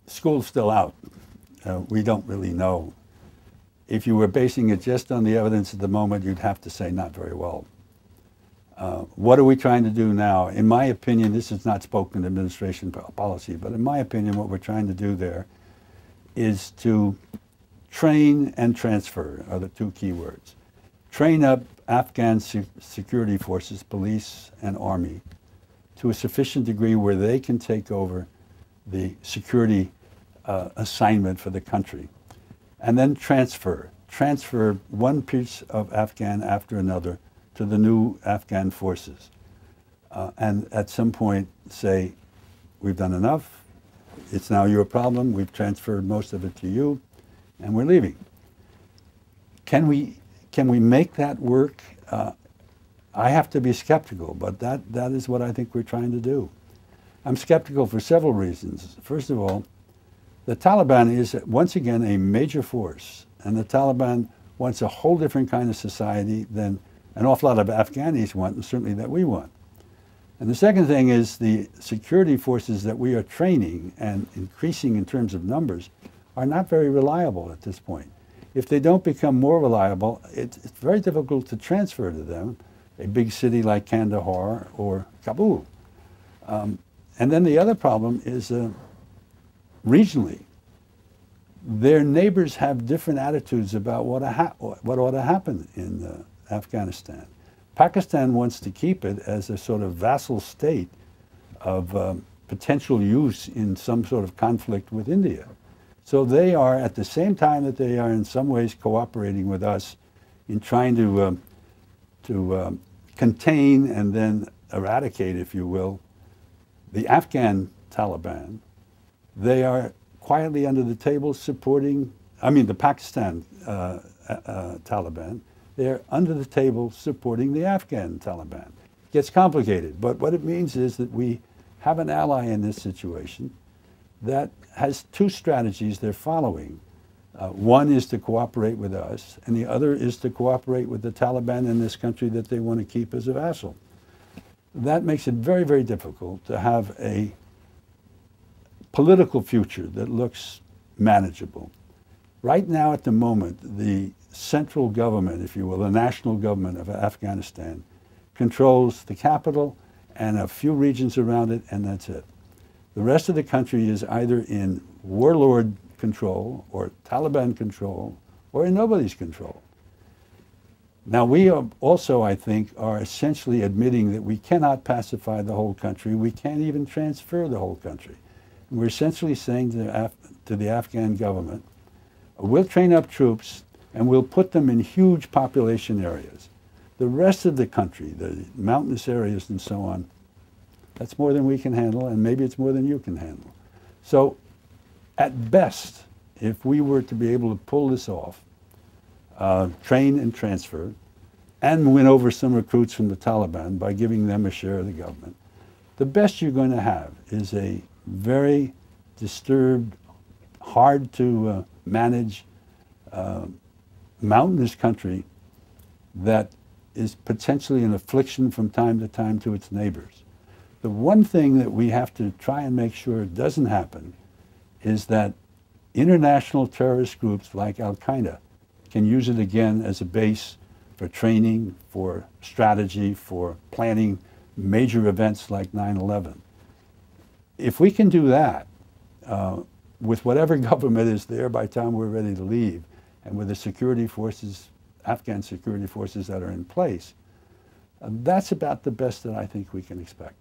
School's still out. We don't really know. If you were basing it just on the evidence at the moment, you'd have to say not very well. What are we trying to do now? In my opinion, this is not spoken administration policy, but in my opinion, what we're trying to do there is to train and transfer are the two key words. Train up Afghan security forces, police and army, to a sufficient degree where they can take over the security assignment for the country. And then transfer one piece of Afghan after another to the new Afghan forces. And at some point say, we've done enough, it's now your problem, we've transferred most of it to you, and we're leaving. Can we make that work? I have to be skeptical, but that is what I think we're trying to do. I'm skeptical for several reasons. First of all, the Taliban is once again a major force, and the Taliban wants a whole different kind of society than an awful lot of Afghanis want, and certainly that we want. And the second thing is the security forces that we are training and increasing in terms of numbers are not very reliable at this point. If they don't become more reliable, it's very difficult to transfer to them a big city like Kandahar or Kabul. And then the other problem is regionally. Their neighbors have different attitudes about what ought to happen in Afghanistan. Pakistan wants to keep it as a sort of vassal state of potential use in some sort of conflict with India. So they are, at the same time that they are in some ways cooperating with us in trying to contain and then eradicate, if you will, the Afghan Taliban, they are quietly under the table supporting, the Pakistan Taliban, they're under the table supporting the Afghan Taliban. It gets complicated, but what it means is that we have an ally in this situation that has two strategies they're following. One is to cooperate with us, and the other is to cooperate with the Taliban in this country that they want to keep as a vassal. That makes it very, very difficult to have a political future that looks manageable. Right now, at the moment, the central government, if you will, the national government of Afghanistan, controls the capital and a few regions around it, and that's it. The rest of the country is either in warlord control or Taliban control or in nobody's control. Now, we are also, I think, are essentially admitting that we cannot pacify the whole country. We can't even transfer the whole country. And we're essentially saying to the Afghan government, we'll train up troops and we'll put them in huge population areas. The rest of the country, the mountainous areas and so on, that's more than we can handle, and maybe it's more than you can handle. So, at best, if we were to be able to pull this off, train and transfer, and win over some recruits from the Taliban by giving them a share of the government, the best you're going to have is a very disturbed, hard to manage, mountainous country that is potentially an affliction from time to time to its neighbors. The one thing that we have to try and make sure doesn't happen is that international terrorist groups like Al-Qaeda can use it again as a base for training, for strategy, for planning major events like 9/11. If we can do that, with whatever government is there by the time we're ready to leave, and with the security forces, Afghan security forces that are in place, that's about the best that I think we can expect.